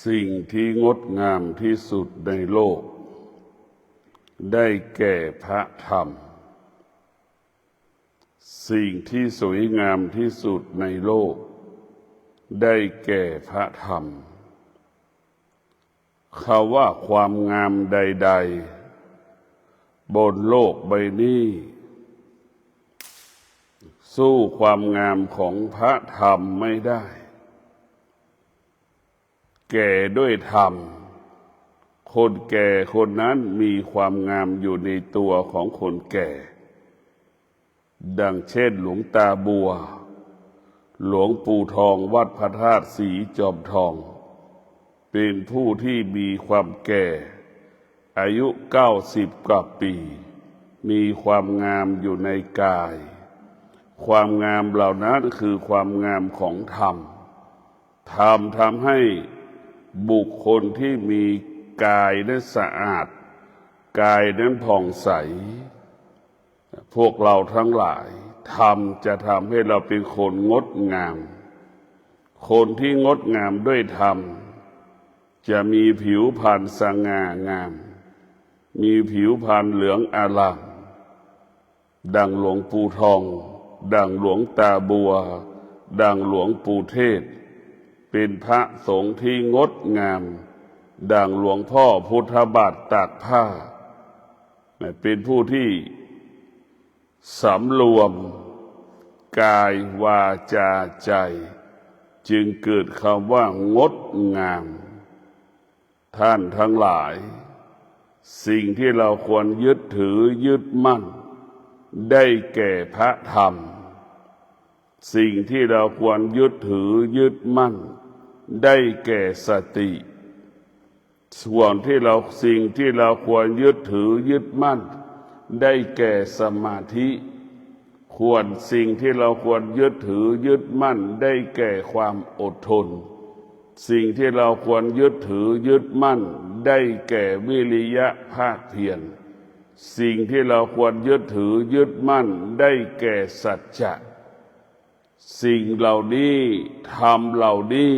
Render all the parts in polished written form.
สิ่งที่งดงามที่สุดในโลกได้แก่พระธรรมสิ่งที่สวยงามที่สุดในโลกได้แก่พระธรรมคำว่าความงามใดๆบนโลกใบนี้สู้ความงามของพระธรรมไม่ได้แก่ด้วยธรรมคนแก่คนนั้นมีความงามอยู่ในตัวของคนแก่ดังเช่นหลวงตาบัวหลวงปู่ทองวัดพระธาตุศรีจอมทองเป็นผู้ที่มีความแก่อายุ90 กว่าปีมีความงามอยู่ในกายความงามเหล่านั้นคือความงามของธรรมทำให้บุคคลที่มีกายนั้นสะอาดกายนั้นผ่องใสพวกเราทั้งหลายธรรมจะทำให้เราเป็นคนงดงามคนที่งดงามด้วยธรรมจะมีผิวพรรณสง่างามมีผิวพรรณเหลืองอร่ามดังหลวงปู่ทองดังหลวงตาบัวดังหลวงปู่เทศเป็นพระสงฆ์ที่งดงามดังหลวงพ่อพุทธบาทตากผ้าเป็นผู้ที่สำรวมกายวาจาใจจึงเกิดคำว่างดงามท่านทั้งหลายสิ่งที่เราควรยึดถือยึดมั่นได้แก่พระธรรมสิ่งที่เราควรยึดถือยึดมั่นได้แก่สติส่วนที่สิ่งที่เราควรยึดถือยึดมั่นได้แก่สมาธิสิ่งที่เราควรยึดถือยึดมั่นได้แก่ความอดทนสิ่งที่เราควรยึดถือยึดมั่นได้แก่วิริยะภาคเพียรสิ่งที่เราควรยึดถือยึดมั่นได้แก่สัจจะสิ่งเหล่านี้ธรรมเหล่านี้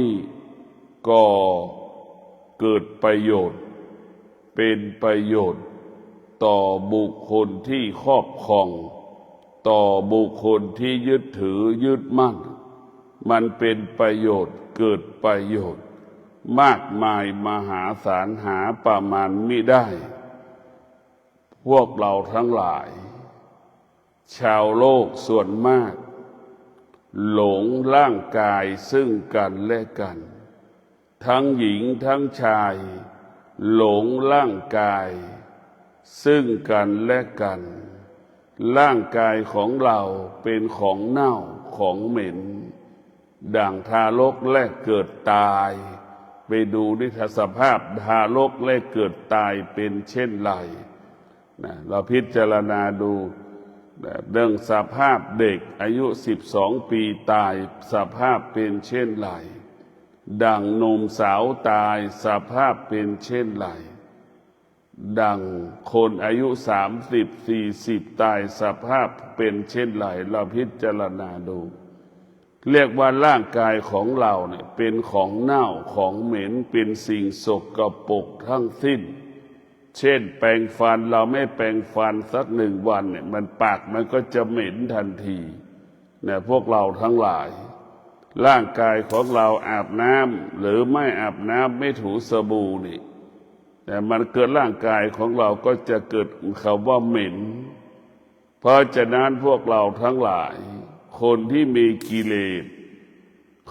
ก็เกิดประโยชน์เป็นประโยชน์ต่อบุคคลที่ครอบครองต่อบุคคลที่ยึดถือยึดมั่นมันเป็นประโยชน์เกิดประโยชน์มากมายมหาศาลหาประมาณมิได้พวกเราทั้งหลายชาวโลกส่วนมากหลงร่างกายซึ่งกันและกันทั้งหญิงทั้งชายหลงร่างกายซึ่งกันและกันร่างกายของเราเป็นของเน่าของเหม็นดั่งทารกแรกเกิดตายไปดูนิทรรศภาพทารกแรกเกิดตายเป็นเช่นไรเราพิจารณาดูเรื่องสภาพเด็กอายุ12 ปีตายสภาพเป็นเช่นไรดังหนุ่มสาวตายสภาพเป็นเช่นไรดังคนอายุ30-40ตายสภาพเป็นเช่นไรเราพิจารณาดูเรียกว่าร่างกายของเราเนี่ยเป็นของเน่าของเหม็นเป็นสิ่งสกปรกทั้งสิ้นเช่นแปรงฟันเราไม่แปรงฟันสัก1 วันเนี่ยปากมันก็จะเหม็นทันทีเนี่ยพวกเราทั้งหลายร่างกายของเราอาบน้ำหรือไม่อาบน้ำไม่ถูสบู่นี่แต่มันเกิดร่างกายของเราก็จะเกิดคำว่าเหม็นเพราะฉะนั้นพวกเราทั้งหลายคนที่มีกิเลส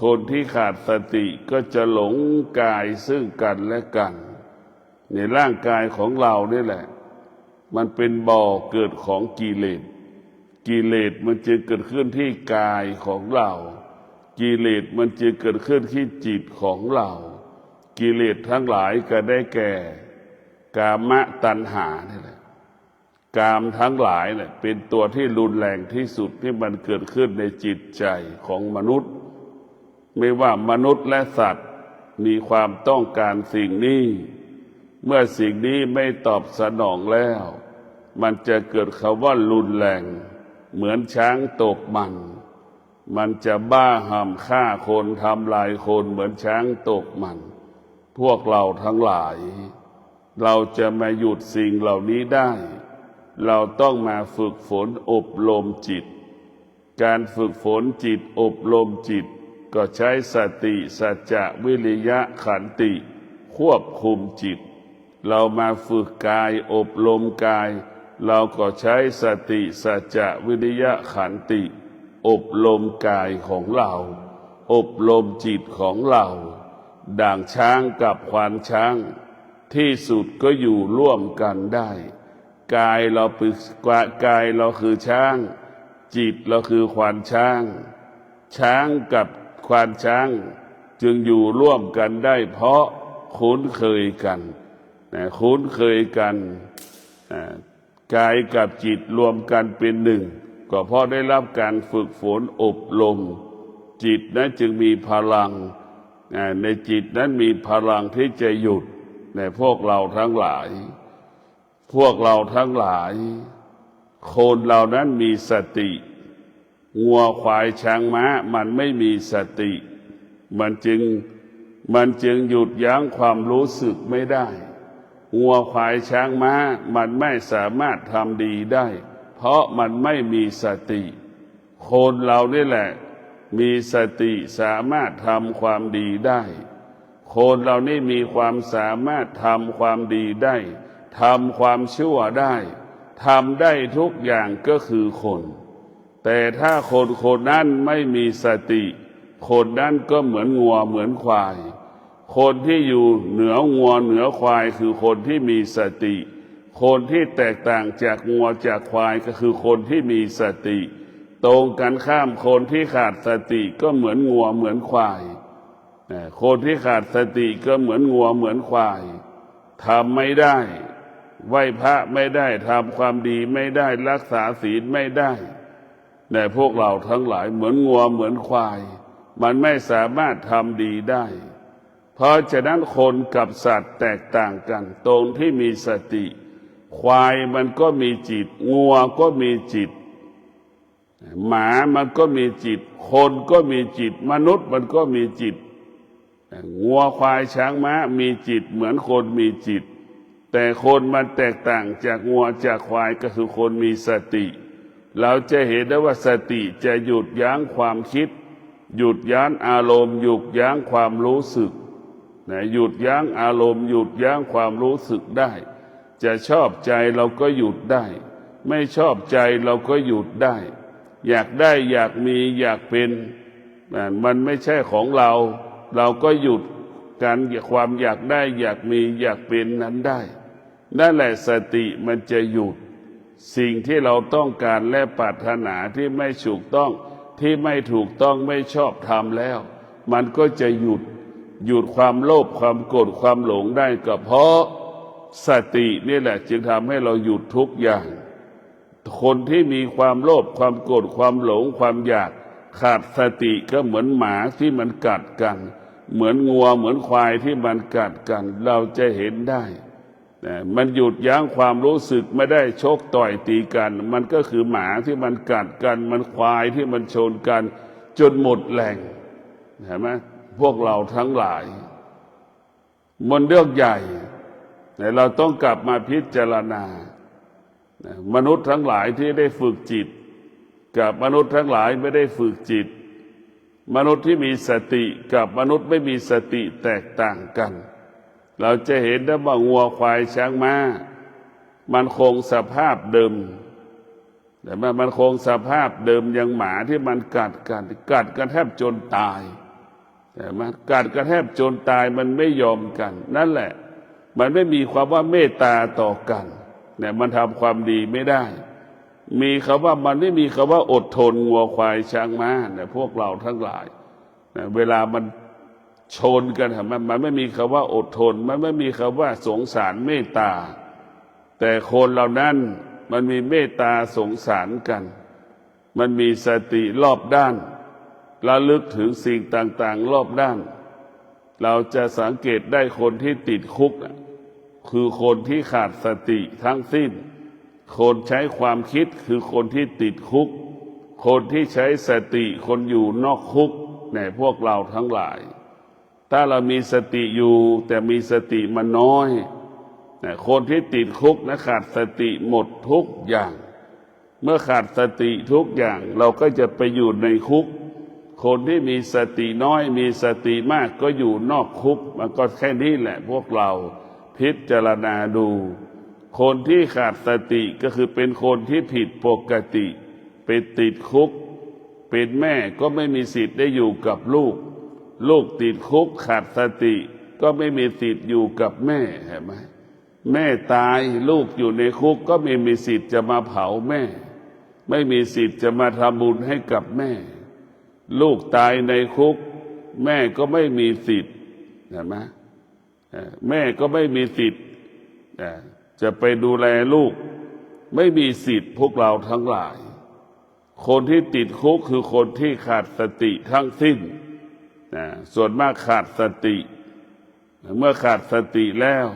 คนที่ขาดสติก็จะหลงกายซึ่งกันและกันในร่างกายของเรานี่แหละมันเป็นบ่อเกิดของกิเลสกิเลสมันจะเกิดขึ้นที่กายของเรากิเลสมันจะเกิดขึ้นที่จิตของเรากิเลสทั้งหลายก็ได้แก่กามตัณหานี่แหละกามทั้งหลายเนี่ยเป็นตัวที่รุนแรงที่สุดที่มันเกิดขึ้นในจิตใจของมนุษย์ไม่ว่ามนุษย์และสัตว์มีความต้องการสิ่งนี้เมื่อสิ่งนี้ไม่ตอบสนองแล้วมันจะเกิดคำว่ารุนแรงเหมือนช้างตกมันจะบ้าหำฆ่าคนทำลายคนเหมือนช้างตกมัน พวกเราทั้งหลายเราจะมาหยุดสิ่งเหล่านี้ได้เราต้องมาฝึกฝนอบรมจิตการฝึกฝนจิตอบรมจิตก็ใช้สติสัจจะวิริยะขันติควบคุมจิตเรามาฝึกกายอบรมกายเราก็ใช้สติสัจจะวิริยะขันติอบรมกายของเราอบรมจิตของเราด่างช้างกับควานช้างที่สุดก็อยู่ร่วมกันได้กายเราคือช้างจิตเราคือควานช้างช้างกับควานช้างจึงอยู่ร่วมกันได้เพราะคุ้นเคยกันคุ้นเคยกันกายกับจิตรวมกันเป็นหนึ่งก็เพราะได้รับการฝึกฝนอบรมจิตนั้นจึงมีพลังในจิตนั้นมีพลังที่จะหยุดในพวกเราทั้งหลายคนเหล่านั้นมีสติงัวควายช้างม้ามันไม่มีสติมันจึงหยุดยั้งความรู้สึกไม่ได้งัวควายช้างม้ามันไม่สามารถทำดีได้เพราะมันไม่มีสติคนเรานี่แหละมีสติสามารถทำความดีได้คนเรานี่มีความสามารถทำความดีได้ทำความชั่วได้ทำได้ทุกอย่างก็คือคนแต่ถ้าคนนั้นไม่มีสติคนนั้นก็เหมือนงัวเหมือนควายคนที่อยู่เหนืองัวเหนือควายคือคนที่มีสติคนที่แตกต่างจากงัวจากควายก็คือคนที่มีสติตรงกันข้ามคนที่ขาดสติก็เหมือนงัวเหมือนควายคนที่ขาดสติก็เหมือนงัวเหมือนควายทำไม่ได้ไหว้พระไม่ได้ทำความดีไม่ได้รักษาศีลไม่ได้แต่พวกเราทั้งหลายเหมือนงัวเหมือนควายมันไม่สามารถทำดีได้เพราะฉะนั้นคนกับสัตว์แตกต่างกันตรงที่มีสติควายมันก็มีจิตงัวก็มีจิตหมามันก็มีจิตคนก็มีจิตมนุษย์มันก็มีจิตงัวควายช้างม้ามีจิตเหมือนคนมีจิตแต่คนมันแตกต่างจากงัวจากควายก็คือคนมีสติเราจะเห็นได้ว่าสติจะหยุดยั้งความคิดหยุดยั้งอารมณ์หยุดยั้งความรู้สึกหยุดยั้งอารมณ์หยุดยั้งความรู้สึกได้จะชอบใจเราก็หยุดได้ไม่ชอบใจเราก็หยุดได้อยากได้อยากมีอยากเป็นมันไม่ใช่ของเราเราก็หยุดการความอยากได้อยากมีอยากเป็นนั้นได้นั่นแหละสติมันจะหยุดสิ่งที่เราต้องการและปรารถนาที่ไม่ถูกต้องที่ไม่ถูกต้องไม่ชอบทำแล้วมันก็จะหยุดความโลภความโกรธความหลงได้ก็เพราะสตินี่แหละจึงทำให้เราหยุดทุกอย่างคนที่มีความโลภความโกรธความหลงความอยากขาดสติก็เหมือนหมาที่มันกัดกันเหมือนงัวเหมือนควายที่มันกัดกันเราจะเห็นได้มันหยุดยั้งความรู้สึกไม่ได้ชกต่อยตีกันมันก็คือหมาที่มันกัดกันมันควายที่มันชนกันจนหมดแรงเห็นไหมพวกเราทั้งหลายมันเรื่องใหญ่แต่เราต้องกลับมาพิจารณามนุษย์ทั้งหลายที่ได้ฝึกจิตกับมนุษย์ทั้งหลายไม่ได้ฝึกจิตมนุษย์ที่มีสติกับมนุษย์ไม่มีสติแตกต่างกันเราจะเห็นได้ว่างัวควายช้างม้ามันคงสภาพเดิมแต่มันคงสภาพเดิมอย่างหมาที่มันกัดกันแทบจนตายแต่มันกัดกันแทบจนตายมันไม่ยอมกันนั่นแหละมันไม่มีความว่าเมตตาต่อกันเนี่ยมันทำความดีไม่ได้มีคำว่ามันไม่มีคำว่าอดทนงัวควายช้างม้าเนี่ยพวกเราทั้งหลายเวลามันชนกันมันไม่มีคำว่าอดทนมันไม่มีคำว่าสงสารเมตตาแต่คนเหล่านั้นมันมีเมตตาสงสารกันมันมีสติรอบด้านระลึกถึงสิ่งต่างๆรอบด้านเราจะสังเกตได้คนที่ติดคุกคือคนที่ขาดสติทั้งสิ้นคนใช้ความคิดคือคนที่ติดคุกคนที่ใช้สติคนอยู่นอกคุกในพวกเราทั้งหลาย ถ้าเรามีสติอยู่แต่มีสติมันน้อยคนที่ติดคุกนะขาดสติหมดทุกอย่างเมื่อขาดสติทุกอย่างเราก็จะไปอยู่ในคุกคนที่มีสติน้อยมีสติมากก็อยู่นอกคุกมันก็แค่นี้แหละพวกเราพิจารณาดูคนที่ขาดสติก็คือเป็นคนที่ผิดปกติไปติดคุกเป็นแม่ก็ไม่มีสิทธิ์ได้อยู่กับลูกลูกติดคุกขาดสติก็ไม่มีสิทธิ์อยู่กับแม่เห็นไหมแม่ตายลูกอยู่ในคุกก็ไม่มีสิทธิ์จะมาเผาแม่ไม่มีสิทธิ์จะมาทำบุญให้กับแม่ลูกตายในคุกแม่ก็ไม่มีสิทธิ์เห็นไหมแม่ก็ไม่มีสิทธิ์จะไปดูแลลูกไม่มีสิทธิ์พวกเราทั้งหลายคนที่ติดคุกคือคนที่ขาดสติทั้งสิ้นส่วนมากขาดสติเมื่อขาดสติแล้ว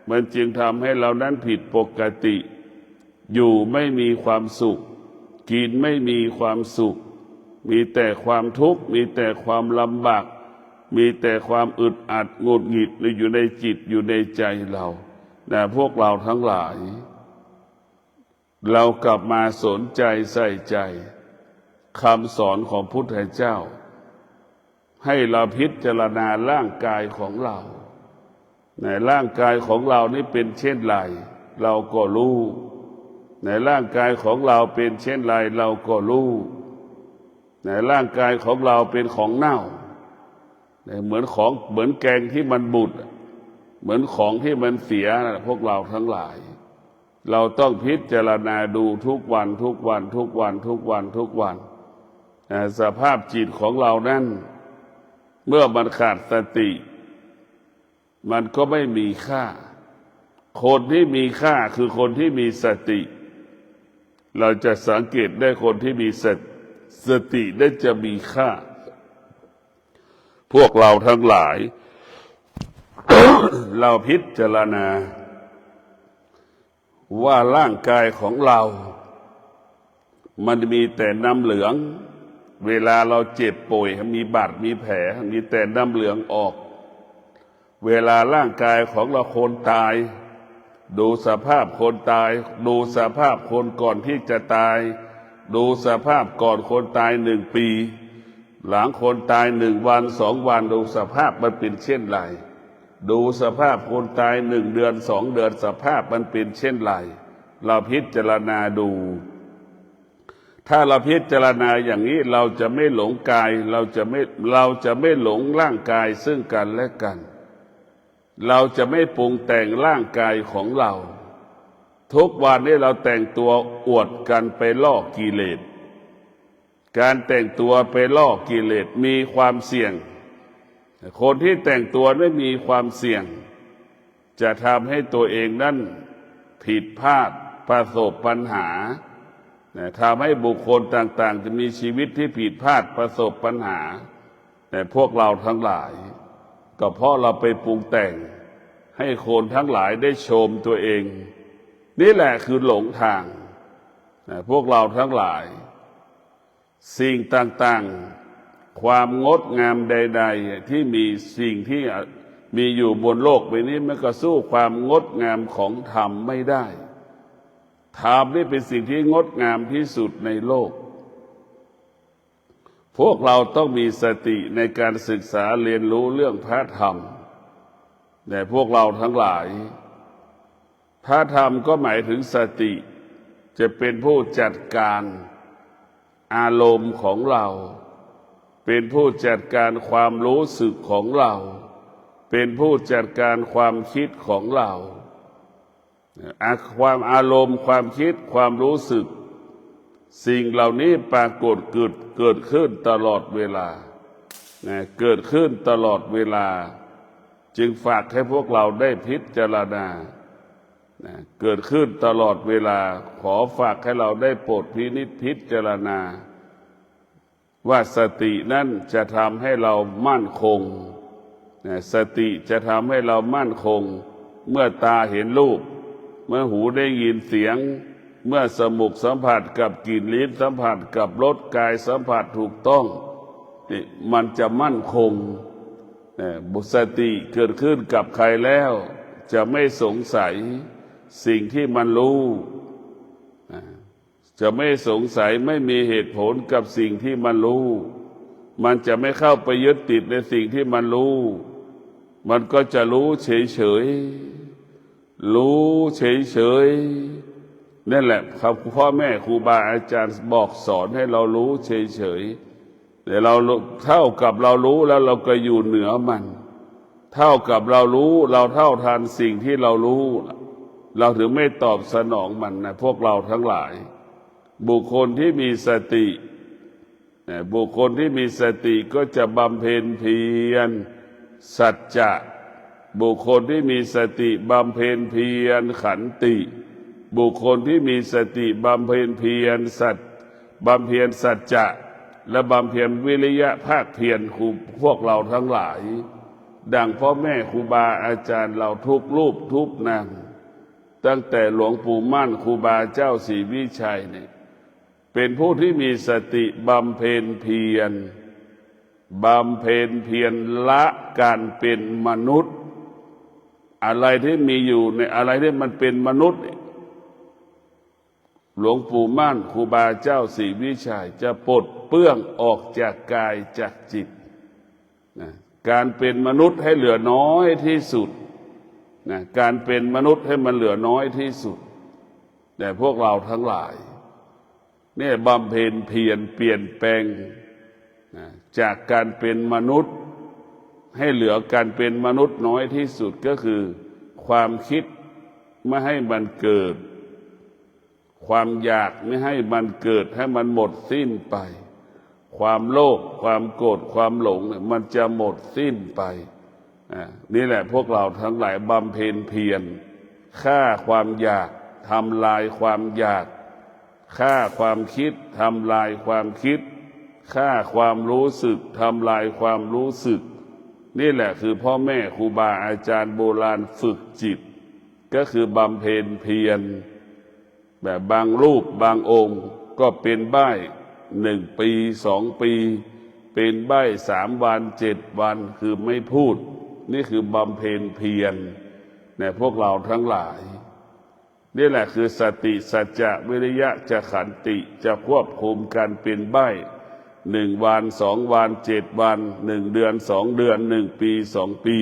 มันจึงทำให้เรานั้นผิดปกติอยู่ไม่มีความสุขกินไม่มีความสุขมีแต่ความทุกข์มีแต่ความลำบากมีแต่ความอึดอัดหงุดหงิดอยู่ในจิตอยู่ในใจเราพวกเราทั้งหลายเรากลับมาสนใจใส่ใจคำสอนของพุทธเจ้าให้เราพิจารณาร่างกายของเราในร่างกายของเรานี่เป็นเช่นไรเราก็รู้ในร่างกายของเราเป็นเช่นไรเราก็รู้ในร่างกายของเราเป็นของเน่าเหมือนแกงที่มันบูดเหมือนของที่มันเสียพวกเราทั้งหลายเราต้องพิจารณาดูทุกวันทุกวันทุกวันทุกวันทุกวันสภาพจิตของเรานั้นเมื่อมันขาดสติมันก็ไม่มีค่าคนที่มีค่าคือคนที่มีสติเราจะสังเกตได้คนที่มีสติได้จะมีค่าพวกเราทั้งหลาย เราพิจารณาว่าร่างกายของเรามันมีแต่น้ำเหลืองเวลาเราเจ็บป่วยมีบาดมีแผลมีแต่น้ำเหลืองออกเวลาร่างกายของเราคนตายดูสภาพคนตายดูสภาพคนก่อนที่จะตายดูสภาพก่อนคนตาย1 ปีหลังคนตาย1 วัน2 วันดูสภาพมันเป็นเช่นไรดูสภาพคนตาย1 เดือน2 เดือนสภาพมันเป็นเช่นไรเราพิจารณาดูถ้าเราพิจารณาอย่างนี้เราจะไม่หลงกายเราจะไม่หลงร่างกายซึ่งกันและกันเราจะไม่ปรุงแต่งร่างกายของเราทุกวันนี้เราแต่งตัวอวดกันไปล่อกิเลสการแต่งตัวไปล่อกิเลสมีความเสี่ยงคนที่แต่งตัวไม่มีความเสี่ยงจะทำให้ตัวเองนั้นผิดพลาดประสบปัญหาทำให้บุคคลต่างๆจะมีชีวิตที่ผิดพลาดประสบปัญหาแต่พวกเราทั้งหลายก็เพราะเราไปปรุงแต่งให้คนทั้งหลายได้ชมตัวเองนี่แหละคือหลงทางพวกเราทั้งหลายสิ่งต่างๆความงดงามใดๆที่มีสิ่งที่มีอยู่บนโลกใบนี้มันก็สู้ความงดงามของธรรมไม่ได้ธรรมนี่เป็นสิ่งที่งดงามที่สุดในโลกพวกเราต้องมีสติในการศึกษาเรียนรู้เรื่องพระธรรมแต่พวกเราทั้งหลายพระธรรมก็หมายถึงสติจะเป็นผู้จัดการอารมณ์ของเราเป็นผู้จัดการความรู้สึกของเราเป็นผู้จัดการความคิดของเราความอารมณ์ความคิดความรู้สึกสิ่งเหล่านี้ปรากฏเกิดขึ้นตลอดเวลาเกิดขึ้นตลอดเวลาจึงฝากให้พวกเราได้พิจารณาเกิดขึ้นตลอดเวลาขอฝากให้เราได้โปรดพินิจพิจารณาว่าสตินั้นจะทำให้เรามั่นคงสติจะทำให้เรามั่นคงเมื่อตาเห็นรูปเมื่อหูได้ยินเสียงเมื่อสมุกสัมผัสกับกลิ่นลิ้นสัมผัสกับรสกายสัมผัสถูกต้องมันจะมั่นคง บุสติเกิดขึ้นกับใครแล้วจะไม่สงสัยสิ่งที่มันรู้จะไม่สงสัยไม่มีเหตุผลกับสิ่งที่มันรู้มันจะไม่เข้าไปยึดติดในสิ่งที่มันรู้มันก็จะรู้เฉยๆรู้เฉยๆนั่นแหละครับพ่อแม่ครูบาอาจารย์บอกสอนให้เรารู้เฉยๆแต่เราเท่ากับเรารู้แล้วเราก็อยู่เหนือมันเท่ากับเรารู้เราเท่าทันสิ่งที่เรารู้เราถึงไม่ตอบสนองมันนะพวกเราทั้งหลายบุคคลที่มีสติบุคคลที่มีสติก็จะบำเพ็ญเพียรสัจจะบุคคลที่มีสติบำเพ็ญเพียรขันติบุคคลที่มีสติบำเพ็ญเพียรบำเพ็ญสัจจะและบำเพ็ญวิริยะภาคเพียรพวกเราทั้งหลายดังพ่อแม่ครูบาอาจารย์เราทุกรูปทุกนามตั้งแต่หลวงปู่มั่นครูบาเจ้าศรีวิชัยเนี่ยเป็นผู้ที่มีสติบำเพ็ญเพียรละการเป็นมนุษย์อะไรที่มีอยู่ในอะไรที่มันเป็นมนุษย์หลวงปู่มั่นครูบาเจ้าศรีวิชัยจะปลดเปลื้องออกจากกายจากจิตการเป็นมนุษย์ให้เหลือน้อยที่สุดการเป็นมนุษย์ให้มันเหลือน้อยที่สุดแต่พวกเราทั้งหลายเนี่ยบำเพ็ญเพียรเปลี่ยนแปลงจากการเป็นมนุษย์ให้เหลือการเป็นมนุษย์น้อยที่สุดก็คือความคิดไม่ให้มันเกิดความอยากไม่ให้มันเกิดให้มันหมดสิ้นไปความโลภความโกรธความหลงมันจะหมดสิ้นไปนี่แหละพวกเราทั้งหลายบำเพ็ญเพียรฆ่าความอยากทำลายความอยากฆ่าความคิดทำลายความคิดฆ่าความรู้สึกทำลายความรู้สึกนี่แหละคือพ่อแม่ครูบาอาจารย์โบราณฝึกจิตก็คือบำเพ็ญเพียรแบบบางรูปบางองค์ก็เป็นใบ้1 ปี2 ปีเป็นใบ้3 วัน7 วันคือไม่พูดนี่คือบำเพ็ญเพียรเนี่ยพวกเราทั้งหลายนี่แหละคือสติสัจจะวิริยะจะขันติจะควบคุมการเป็นใบ้1 วัน2 วัน7 วัน1 เดือน2 เดือน1 ปี2 ปี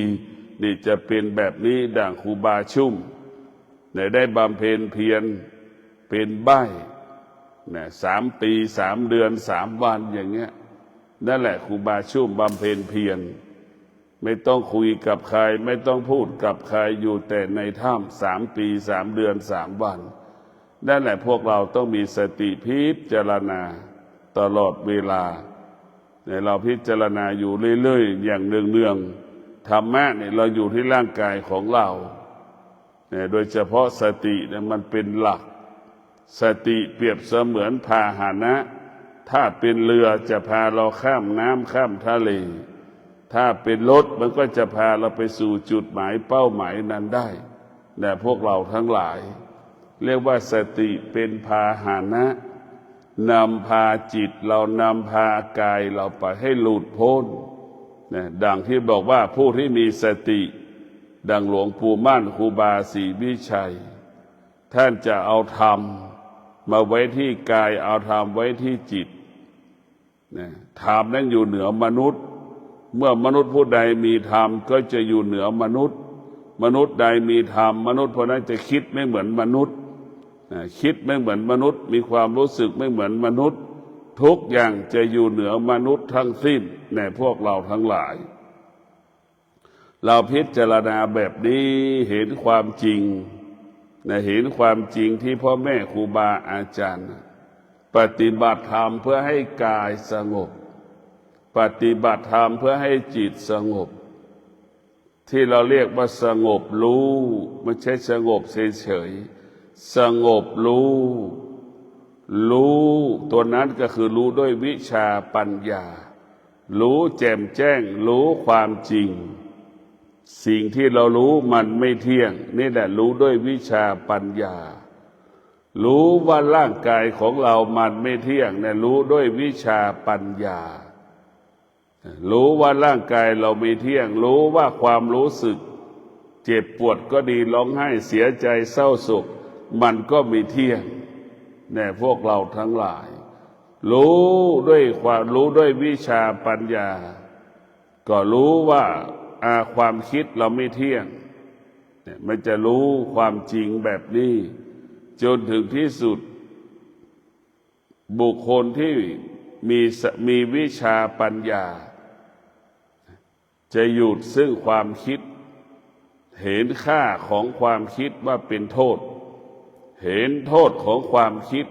นี่จะเป็นแบบนี้ดังครูบาชุ่มได้บำเพ็ญเพียรเป็นใบ้3 ปี3 เดือน3 วันอย่างเงี้ยนั่นแหละครูบาชุ่มบำเพ็ญเพียรไม่ต้องคุยกับใครไม่ต้องพูดกับใครอยู่แต่ในถ้ำ3 ปี3 เดือน3 วันนั่นแหละพวกเราต้องมีสติพิจารณาตลอดเวลาเราพิจารณาอยู่เรื่อยๆอย่างเนืองๆธรรมะเนี่ยเราอยู่ที่ร่างกายของเราโดยเฉพาะสติเนี่ยมันเป็นหลักสติเปรียบเสมือนพาหนะถ้าเป็นเรือจะพาเราข้ามน้ำข้ามทะเลถ้าเป็นรถมันก็จะพาเราไปสู่จุดหมายเป้าหมายนั้นได้แต่พวกเราทั้งหลายเรียกว่าสติเป็นพาหนะนำพาจิตเรานำพากายเราไปให้หลุดพ้นดังที่บอกว่าผู้ที่มีสติดังหลวงปู่มั่นครูบาศรีวิชัยท่านจะเอาธรรมมาไว้ที่กายเอาธรรมไว้ที่จิตธรรมนั้นอยู่เหนือมนุษย์เมื่อมนุษย์ผู้ใดมีธรรมก็จะอยู่เหนือมนุษย์มนุษย์ใดมีธรรมมนุษย์ผู้นั้นจะคิดไม่เหมือนมนุษย์คิดไม่เหมือนมนุษย์มีความรู้สึกไม่เหมือนมนุษย์ทุกอย่างจะอยู่เหนือมนุษย์ทั้งสิ้นในพวกเราทั้งหลายเราพิจารณาแบบนี้เห็นความจริงเห็นความจริงที่พ่อแม่ครูบาอาจารย์ปฏิบัติธรรมเพื่อให้กายสงบปฏิบัติธรรมเพื่อให้จิตสงบที่เราเรียกว่าสงบรู้ไม่ใช่สงบเฉยๆสงบรู้ตัวนั้นก็คือรู้ด้วยวิชาปัญญารู้แจ่มแจ้งรู้ความจริงสิ่งที่เรารู้มันไม่เที่ยงนี่แหละรู้ด้วยวิชาปัญญารู้ว่าร่างกายของเรามันไม่เที่ยงเนี่ยรู้ด้วยวิชาปัญญา รู้ว่าร่างกายเราไม่เที่ยงรู้ว่าความรู้สึกเจ็บปวดก็ดีร้องไห้เสียใจเศร้าโศกมันก็ไม่เที่ยงแน่พวกเราทั้งหลายรู้ด้วยวิชาปัญญาก็รู้ว่าความคิดเราไม่เที่ยงเนี่ยมันจะรู้ความจริงแบบนี้จนถึงที่สุดบุคคลที่มีวิชาปัญญาจะหยุดซึ่งความคิดเห็นค่าของความคิดว่าเป็นโทษเห็นโทษของความคิด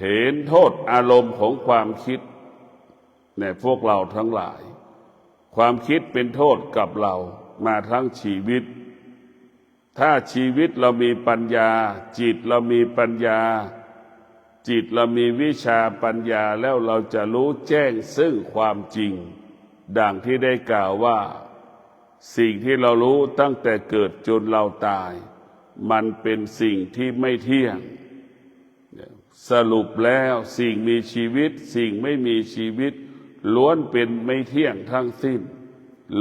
เห็นโทษอารมณ์ของความคิดเนี่ยพวกเราทั้งหลายความคิดเป็นโทษกับเรามาทั้งชีวิตถ้าชีวิตเรามีปัญญาจิตเรามีปัญญาจิตเรามีวิชาปัญญาแล้วเราจะรู้แจ้งซึ่งความจริงดังที่ได้กล่าวว่าสิ่งที่เรารู้ตั้งแต่เกิดจนเราตายมันเป็นสิ่งที่ไม่เที่ยงสรุปแล้วสิ่งมีชีวิตสิ่งไม่มีชีวิตล้วนเป็นไม่เที่ยงทั้งสิ้น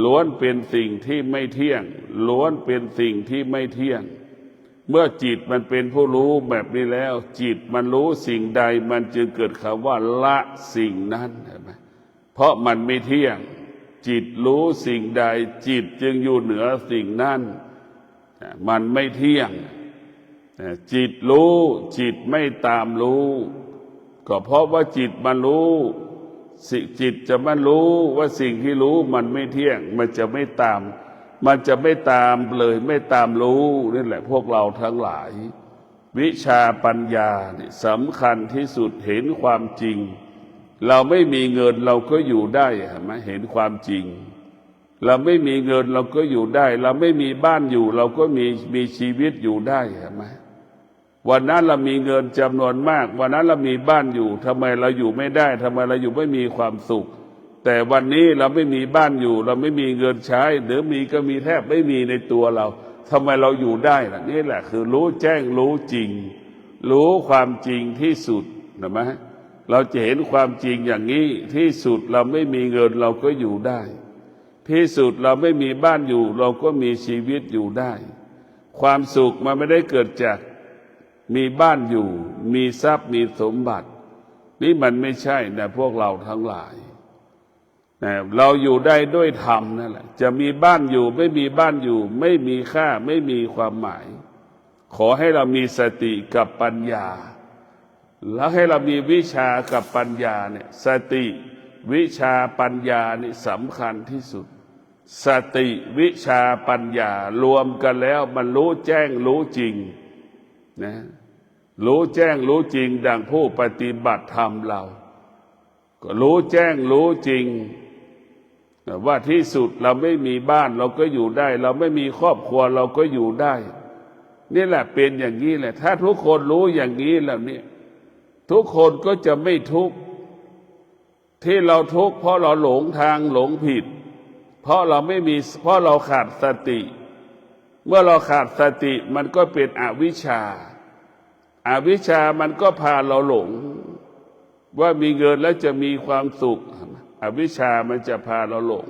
ล้วนเป็นสิ่งที่ไม่เที่ยงล้วนเป็นสิ่งที่ไม่เที่ยงเมื่อจิตมันเป็นผู้รู้แบบนี้แล้วจิตมันรู้สิ่งใดมันจึงเกิดคำว่าละสิ่งนั้นเห็นไหมเพราะมันไม่เที่ยงจิตรู้สิ่งใดจิตจึงอยู่เหนือสิ่งนั้นมันไม่เที่ยงจิตรู้จิตไม่ตามรู้ก็เพราะว่าจิตมันรู้จิตจะมันรู้ว่าสิ่งที่รู้มันไม่เที่ยงมันจะไม่ตามเลยไม่ตามรู้นี่แหละพวกเราทั้งหลายวิชาปัญญาเนี่ยสำคัญที่สุดเห็นความจริงเราไม่มีเงินเราก็อยู่ได้เห็นไหมเห็นความจริงเราไม่มีเงินเราก็อยู่ได้เราไม่มีบ้านอยู่เราก็มีชีวิตอยู่ได้เห็นไหมวันนั้นเรามีเงินจำนวนมากวันนั้นเรามีบ้านอยู่ทำไมเราอยู่ไม่ได้ทำไมเราอยู่ไม่มีความสุขแต่วันนี้เราไม่มีบ้านอยู่เราไม่มีเงินใช้หรือมีก็มีแทบไม่มีในตัวเราทำไมเราอยู่ได้ล่ะนี่แหละคือรู้แจ้งรู้จริงรู้ความจริงที่สุดนะมั้ยเราจะเห็นความจริงอย่างนี้ที่สุดเราไม่มีเงินเราก็อยู่ได้ที่สุดเราไม่มีบ้านอยู่เราก็มีชีวิตอยู่ได้ความสุขมันไม่ได้เกิดจากมีบ้านอยู่มีทรัพย์มีสมบัตินี่มันไม่ใช่นะพวกเราทั้งหลายเราอยู่ได้ด้วยธรรมนั่นแหละจะมีบ้านอยู่ไม่มีบ้านอยู่ไม่มีค่าไม่มีความหมายขอให้เรามีสติกับปัญญาแล้วให้เรามีวิชากับปัญญาเนี่ยสติวิชาปัญญานี่สำคัญที่สุดสติวิชาปัญญารวมกันแล้วมันรู้แจ้งรู้จริงนะรู้แจ้งรู้จริงดังผู้ปฏิบัติธรรมเราก็รู้แจ้งรู้จริงว่าที่สุดเราไม่มีบ้านเราก็อยู่ได้เราไม่มีครอบครัวเราก็อยู่ได้นี่แหละเป็นอย่างนี้แหละถ้าทุกคนรู้อย่างนี้แล้วเนี่ยทุกคนก็จะไม่ทุกข์ที่เราทุกข์เพราะเราหลงทางหลงผิดเพราะเราขาดสติเมื่อเราขาดสติมันก็เป็นอวิชชาอวิชชามันก็พาเราหลงว่ามีเงินแล้วจะมีความสุขอวิชชามันจะพาเราหลง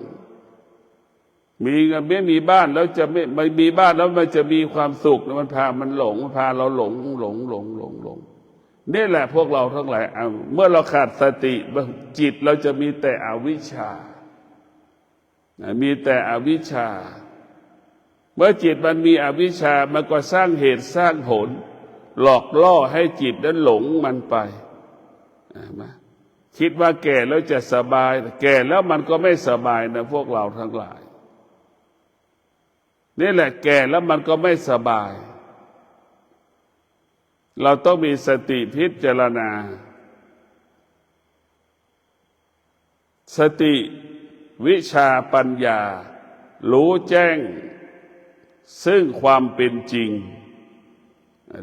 มีเงินไม่มีบ้านแล้วจะไม่มีบ้านแล้วมันจะมีความสุขมันพาเราหลงนี่แหละพวกเราทั้งหลายเมื่อเราขาดสติจิตเราจะมีแต่อวิชชามีแต่อวิชชาเมื่อจิตมันมีอวิชชามันก็สร้างเหตุสร้างผลหลอกล่อให้จิตนั้นหลงมันไปคิดว่าแก่แล้วจะสบายแก่แล้วมันก็ไม่สบายนะพวกเราทั้งหลายนี่แหละแก่แล้วมันก็ไม่สบายเราต้องมีสติพิจารณาสติวิชาปัญญารู้แจ้งซึ่งความเป็นจริง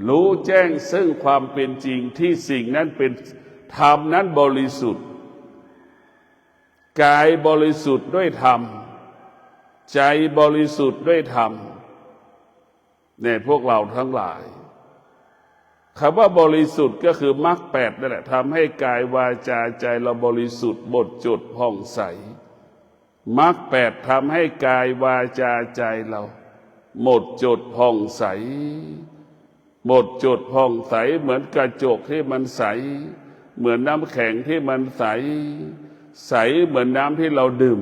รู้แจ้งซึ่งความเป็นจริงที่สิ่งนั้นเป็นธรรมนั้นบริสุทธิ์กายบริสุทธิ์ด้วยธรรมใจบริสุทธิ์ด้วยธรรมเนี่ยพวกเราทั้งหลายคำว่าบริสุทธิ์ก็คือมรรคแปดนั่นแหละทำให้กายวาจาใจเราบริสุทธิ์หมดจดผ่องใส มรรคแปดทำให้กายวาจาใจเราหมดจดผ่องใสหมดจดผ่องใสเหมือนกระจกที่มันใสเหมือนน้ำแข็งที่มันใสใสเหมือนน้ำที่เราดื่ม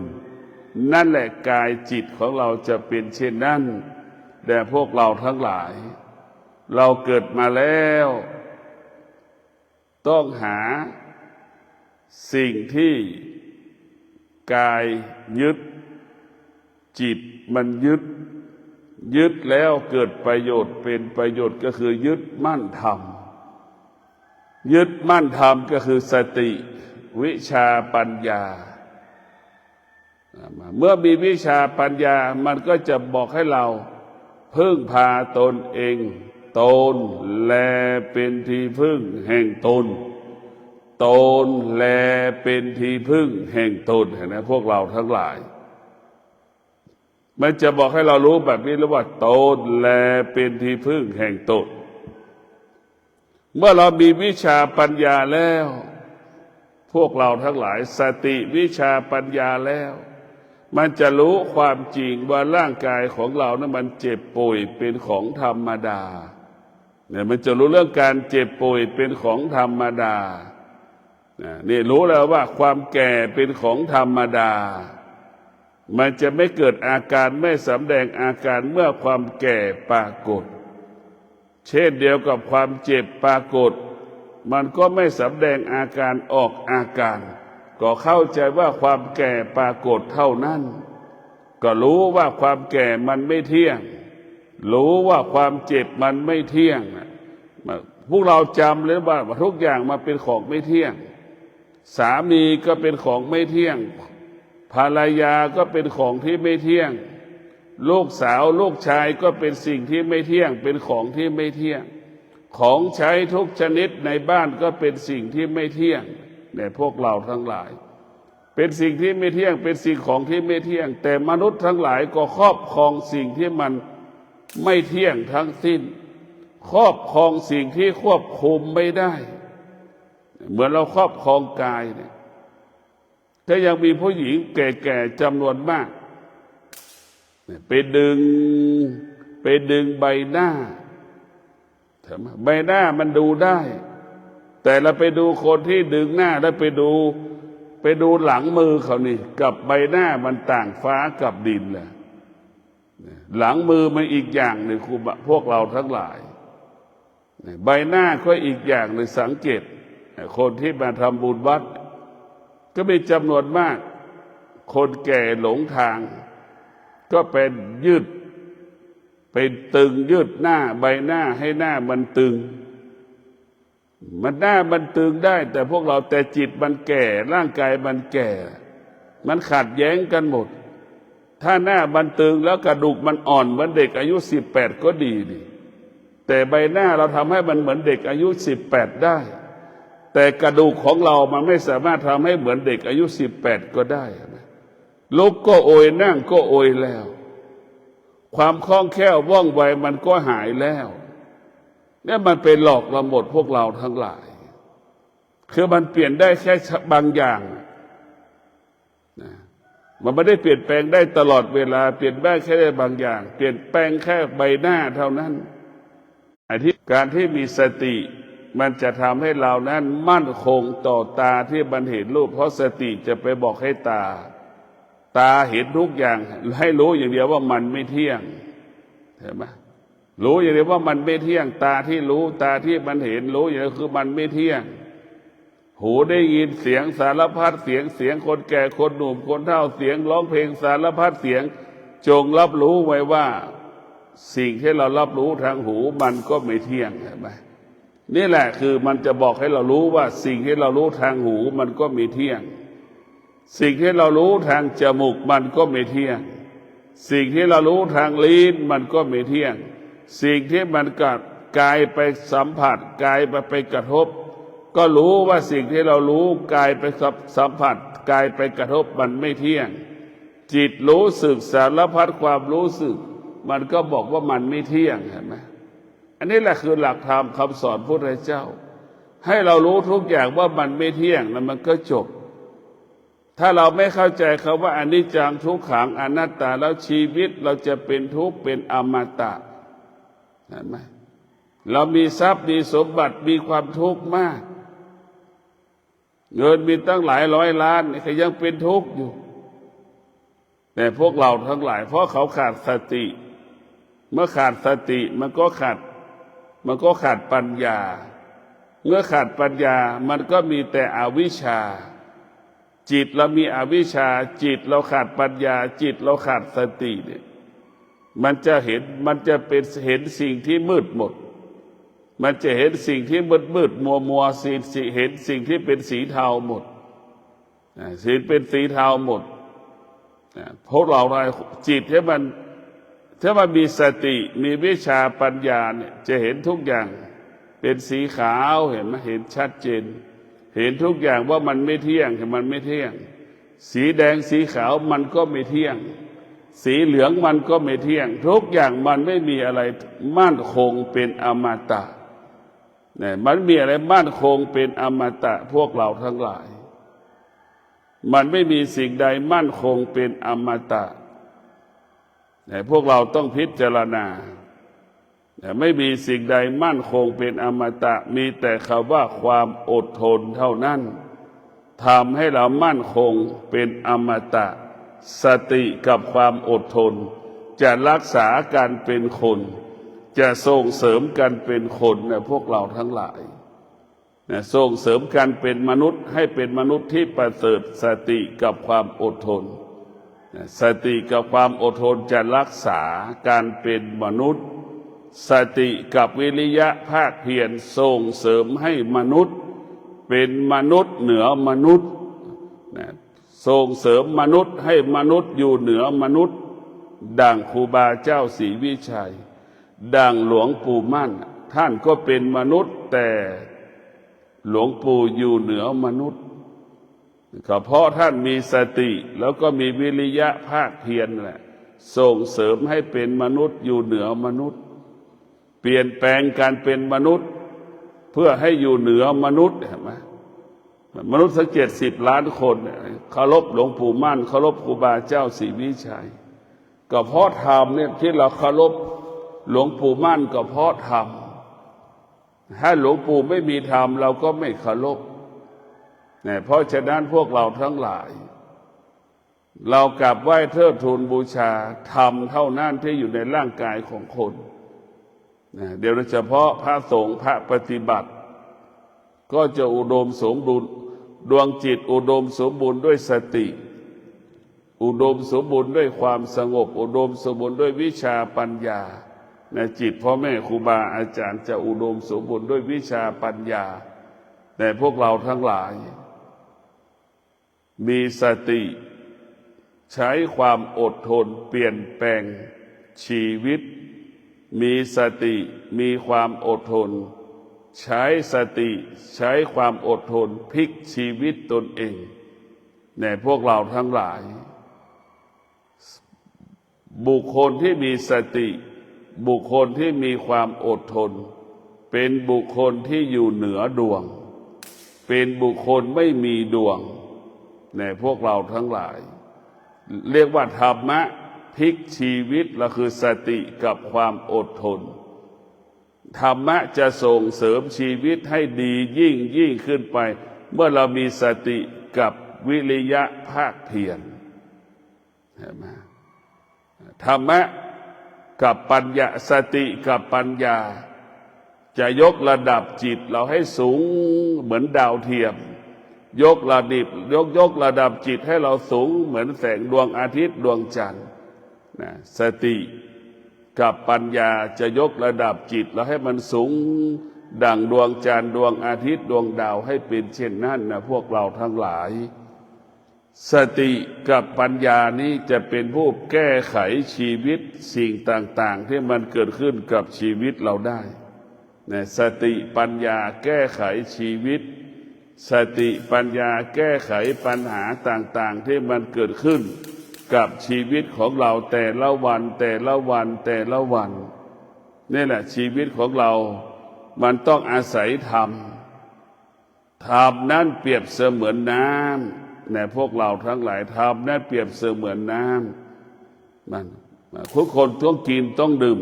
นั่นแหละกายจิตของเราจะเป็นเช่นนั้นแต่พวกเราทั้งหลายเราเกิดมาแล้วต้องหาสิ่งที่กายยึดจิตมันยึดแล้วเกิดประโยชน์เป็นประโยชน์ก็คือยึดมั่นธรรมยึดมั่นธรรมก็คือสติวิชาปัญญาเมื่อมีวิชาปัญญามันก็จะบอกให้เราพึ่งพาตนเองตนแลเป็นที่พึ่งแห่งตนตนแลเป็นที่พึ่งแห่งตนเห็นไหมพวกเราทั้งหลายมันจะบอกให้เรารู้แบบนี้แล้วว่าตนแลเป็นที่พึ่งแห่งตนเมื่อเรามีวิชาปัญญาแล้วพวกเราทั้งหลายสติวิชาปัญญาแล้วมันจะรู้ความจริงว่าร่างกายของเรานั้นมันเจ็บป่วยเป็นของธรรมดาเนี่ยมันจะรู้เรื่องการเจ็บป่วยเป็นของธรรมดานี่รู้แล้วว่าความแก่เป็นของธรรมดามันจะไม่เกิดอาการไม่สำแดงอาการเมื่อความแก่ปรากฏเช่นเดียวกับความเจ็บปรากฏมันก็ไม่สำแดงอาการออกอาการก็เข้าใจว่าความแก่ปรากฏเท่านั้นก็รู้ว่าความแก่มันไม่เที่ยงรู้ว่าความเจ็บมันไม่เที่ยงพวกเราจำเลยว่าทุกอย่างมาเป็นของไม่เที่ยงสามีก็เป็นของไม่เที่ยงภรรยาก็เป็นของที่ไม่เที่ยงลูกสาวลูกชายก็เป็นสิ่งที่ไม่เที่ยงเป็นของที่ไม่เที่ยงของใช้ทุกชนิดในบ้านก็เป็นสิ่งที่ไม่เที่ยงเนี่ยพวกเราทั้งหลายเป็นสิ่งที่ไม่เที่ยงเป็นสิ่งของที่ไม่เที่ยงแต่มนุษย์ทั้งหลายก็ครอบครองสิ่งที่มันไม่เที่ยงทั้งสิ้นครอบครองสิ่งที่ควบคุมไม่ได้เหมือนเราครอบครองกายเนี่ยถ้ายังมีผู้หญิงแก่ๆจำนวนมากไปดึงใบหน้าใบหน้ามันดูได้แต่เราไปดูคนที่ดึงหน้าแล้วไปดูหลังมือเขานี่กับใบหน้ามันต่างฟ้ากับดินแหละหลังมือมันอีกอย่างหนึ่งครูพวกเราทั้งหลายใบหน้าก็อีกอย่างหนึ่งสังเกตคนที่มาทำบุญวัดก็มีจำนวนมากคนแก่หลงทางก็เป็นตึงยืดหน้าใบหน้าให้หน้ามันตึงมันหน้ามันตึงได้แต่พวกเราแต่จิตมันแก่ร่างกายมันแก่มันขัดแย้งกันหมดถ้าหน้ามันตึงแล้วกระดูกมันอ่อนเหมือนเด็กอายุ18ก็ดีดิแต่ใบหน้าเราทำให้มันเหมือนเด็กอายุ18ได้แต่กระดูกของเรามันไม่สามารถทำให้เหมือนเด็กอายุ18ก็ได้ลุกก็โอยนั่งก็โอยแล้วความคล่องแคล่วว่องไวมันก็หายแล้วเนี่ยมันเป็นหลอกเราหมดพวกเราทั้งหลายคือมันเปลี่ยนได้แค่บางอย่างนะมันไม่ได้เปลี่ยนแปลงได้ตลอดเวลาเปลี่ยนได้แค่บางอย่างเปลี่ยนแปลงแค่ใบหน้าเท่านั้นการที่มีสติมันจะทำให้เรานั้นมั่นคงต่อตาที่มันเห็นรูปเพราะสติจะไปบอกให้ตาเห็นทุกอย่างให้รู้อย่างเดียวว่ามันไม่เที่ยงเห็นไหมรู้อย่างเดียวว่ามันไม่เที่ยงตาที่รู้ตาที่มันเห็นรู้อย่างเดียวคือมันไม่เที่ยงหูได้ยินเสียงสารพัดเสียงคนแก่คนหนุ่มคนเฒ่าเสียงร้องเพลงสารพัดเสียงจงรับรู้ไว้ว่าสิ่งที่เรารับรู้ทางหูมันก็ไม่เที่ยงเห็นไหมนี่แหละคือมันจะบอกให้เรารู้ว่าสิ่งที่เรารู้ทางหูมันก็ไม่เที่ยงสิ่งที่เรารู้ทางจมูกมันก็ไม่เที่ยงสิ่งที่เรารู้ทางลิ้นมันก็ไม่เที่ยงสิ่งที่มันกายไปสัมผัสกายไปกระทบก็รู้ว่าสิ่งที่เรารู้กายไปสัมผัสกายไปกระทบมันไม่เที่ยงจิตรู้สึกสารพัดความรู้สึกมันก็บอกว่ามันไม่เที่ยงเห็นไหมอันนี้แหละคือหลักธรรมคำสอนพระพุทธเจ้าให้เรารู้ทุกอย่างว่ามันไม่เที่ยงแล้วมันก็จบ ถ้าเราไม่เข้าใจคำว่าอนิจจังทุกขังอนัตตาแล้วชีวิตเราจะเป็นทุกข์เป็นอมตะเห็นไหมเรามีทรัพย์มีสมบัติมีความทุกข์มากเงินมีตั้งหลายร้อยล้านก็ยังเป็นทุกข์อยู่แต่พวกเราทั้งหลายเพราะเขาขาดสติเมื่อขาดสติมันก็ขาดปัญญาเมื่อขาดปัญญามันก็มีแต่อวิชชาจิตเรามีอวิชชาจิตเราขาดปัญญาจิตเราขาดสติเนี่ยมันจะเห็นสิ่งที่มืดหมดมันจะเห็นสิ่งที่มืดมัวเห็นสิ่งที่เป็นสีเทาหมดสิ่งเป็นสีเทาหมดพวกเราจิตถ้ามันมีสติมีวิชาปัญญาเนี่ยจะเห็นทุกอย่างเป็นสีขาวเห็นไหมเห็นชัดเจนเห็นทุกอย่างว่ามันไม่เที่ยงมันไม่เที่ยงสีแดงสีขาวมันก็ไม่เที่ยงสีเหลืองมันก็ไม่เที่ยงทุกอย่างมันไม่มีอะไรมั่นคงเป็นอมตะเนี่ยมันมีอะไรมั่นคงเป็นอมตะพวกเราทั้งหลายมันไม่มีสิ่งใดมั่นคงเป็นอมตะแต่พวกเราต้องพิจารณาแต่ไม่มีสิ่งใดมั่นคงเป็นอมตะมีแต่คำว่าความอดทนเท่านั้นทำให้เรามั่นคงเป็นอมตะสติกับความอดทนจะรักษาการเป็นคนจะส่งเสริมกันเป็นคนนะพวกเราทั้งหลายนะส่งเสริมกันเป็นมนุษย์ให้เป็นมนุษย์ที่ประเสริฐสติกับความอดทนนะสติกับความอดทนจะรักษาการเป็นมนุษย์สติกับวิริยะภาคเพียรส่งเสริมให้มนุษย์เป็นมนุษย์เหนือมนุษย์นะส่งเสริมมนุษย์ให้มนุษย์อยู่เหนือมนุษย์ดังครูบาเจ้าศรีวิชัยดังหลวงปู่มั่นท่านก็เป็นมนุษย์แต่หลวงปู่อยู่เหนือมนุษย์ก็เพราะท่านมีสติแล้วก็มีวิริยะภาคเพียรแหละส่งเสริมให้เป็นมนุษย์อยู่เหนือมนุษย์เปลี่ยนแปลงการเป็นมนุษย์เพื่อให้อยู่เหนือมนุษย์เห็นไหมมนุษย์สัก70 ล้านคนเคารพหลวงปู่มั่นเคารพครูบาเจ้าศรีวิชัยก็เพราะธรรมเนี่ยที่เราเคารพหลวงปู่มั่นก็เพราะธรรมถ้าหลวงปู่ไม่มีธรรมเราก็ไม่เคารพเนี่ยเพราะฉะนั้นพวกเราทั้งหลายเรากราบไหว้เทิดทูนบูชาธรรมเท่านั้นที่อยู่ในร่างกายของคนเดี๋ยวเฉพาะพระสงฆ์พระปฏิบัติก็จะอุดมสมบูรณ์ดวงจิตอุดมสมบูรณ์ด้วยสติอุดมสมบูรณ์ด้วยความสงบอุดมสมบูรณ์ด้วยวิชาปัญญาในจิตพ่อแม่ครูบาอาจารย์จะอุดมสมบูรณ์ด้วยวิชาปัญญาแต่พวกเราทั้งหลายมีสติใช้ความอดทนเปลี่ยนแปลงชีวิตมีสติมีความอดทนใช้สติใช้ความอดทนพลิกชีวิตตนเองในพวกเราทั้งหลายบุคคลที่มีสติบุคคลที่มีความอดทนเป็นบุคคลที่อยู่เหนือดวงเป็นบุคคลไม่มีดวงในพวกเราทั้งหลายเรียกว่าธรรมะพลิกชีวิตเราคือสติกับความอดทนธรรมะจะส่งเสริมชีวิตให้ดียิ่งขึ้นไปเมื่อเรามีสติกับวิริยะภาคเพียรเห็นไหมธรรมะกับปัญญาสติกับปัญญาจะยกระดับจิตเราให้สูงเหมือนดาวเทียมยกระดับจิตให้เราสูงเหมือนแสงดวงอาทิตย์ดวงจันทร์สติกับปัญญาจะยกระดับจิตแล้วให้มันสูงดั่งดวงจันทร์ดวงอาทิตย์ดวงดาวให้เป็นเช่นนั้นนะพวกเราทั้งหลายสติกับปัญญานี้จะเป็นผู้แก้ไขชีวิตสิ่งต่างๆที่มันเกิดขึ้นกับชีวิตเราได้สติปัญญาแก้ไขชีวิตสติปัญญาแก้ไขปัญหาต่างๆที่มันเกิดขึ้นกับชีวิตของเราแต่ละวันนี่แหละชีวิตของเรามันต้องอาศัยธรรมนั้นเปรียบเสมือนน้ พวกเราทั้งหลายทำนั่นเปรียบเสมือนน้ำมันทุกคนต้องกินต้องดื่ม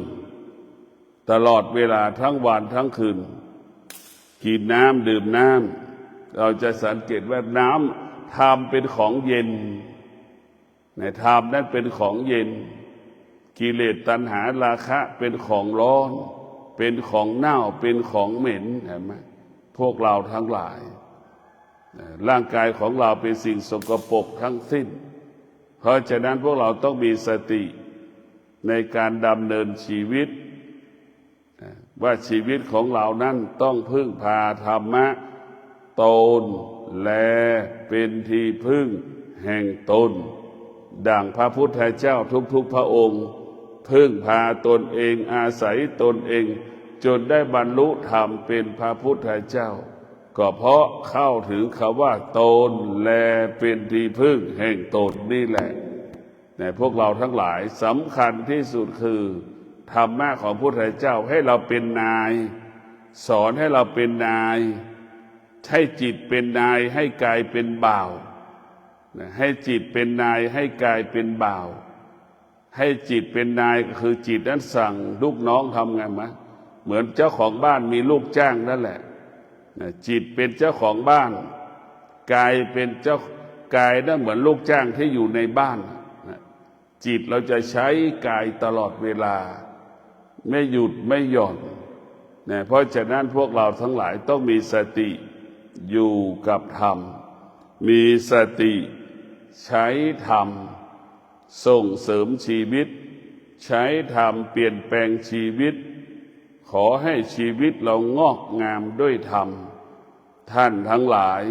ตลอดเวลาทั้งวันทั้งคืนกินน้ำดื่มน้ำเราจะสังเกตว่าน้ำธรรมเป็นของเย็นธรรมนั้นเป็นของเย็นกิเลสตัณหาราคะเป็นของร้อนเป็นของเน่าเป็นของเหม็นเห็นไหมพวกเราทั้งหลายร่างกายของเราเป็นสิ่งสกปรกทั้งสิ้นเพราะฉะนั้นพวกเราต้องมีสติในการดำเนินชีวิตว่าชีวิตของเรานั้นต้องพึ่งพาธรรมะตนและเป็นที่พึ่งแห่งตนดังพระพุทธเจ้าทุกๆพระองค์พึ่งพาตนเองอาศัยตนเองจนได้บรรลุธรรมเป็นพระพุทธเจ้าก็เพราะเข้าถึงคำว่าตนและเป็นที่พึ่งแห่งตนนี่แหละพวกเราทั้งหลายสำคัญที่สุดคือธรรมะของพระพุทธเจ้าให้เราเป็นนายสอนให้เราเป็นนายให้จิตเป็นนายให้กายเป็นบ่าวให้จิตเป็นนายให้กายเป็นบ่าวให้จิตเป็นนายก็คือจิตนั้นสั่งลูกน้องทำไงมะเหมือนเจ้าของบ้านมีลูกจ้างนั่นแหละจิตเป็นเจ้าของบ้านกายเป็นเจ้ากายนั่นเหมือนลูกจ้างที่อยู่ในบ้านจิตเราจะใช้กายตลอดเวลาไม่หยุดไม่หย่อนเพราะฉะนั้นพวกเราทั้งหลายต้องมีสติอยู่กับธรรมมีสติใช้ธรรมส่งเสริมชีวิตใช้ธรรมเปลี่ยนแปลงชีวิตขอให้ชีวิตเรางอกงามด้วยธรรมท่านทั้งหลาย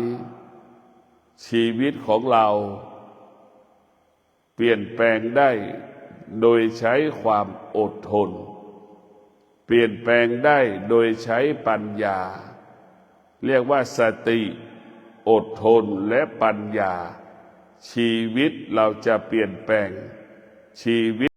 ชีวิตของเราเปลี่ยนแปลงได้โดยใช้ความอดทนเปลี่ยนแปลงได้โดยใช้ปัญญาเรียกว่าสติอดทนและปัญญาชีวิตเราจะเปลี่ยนแปลงชีวิต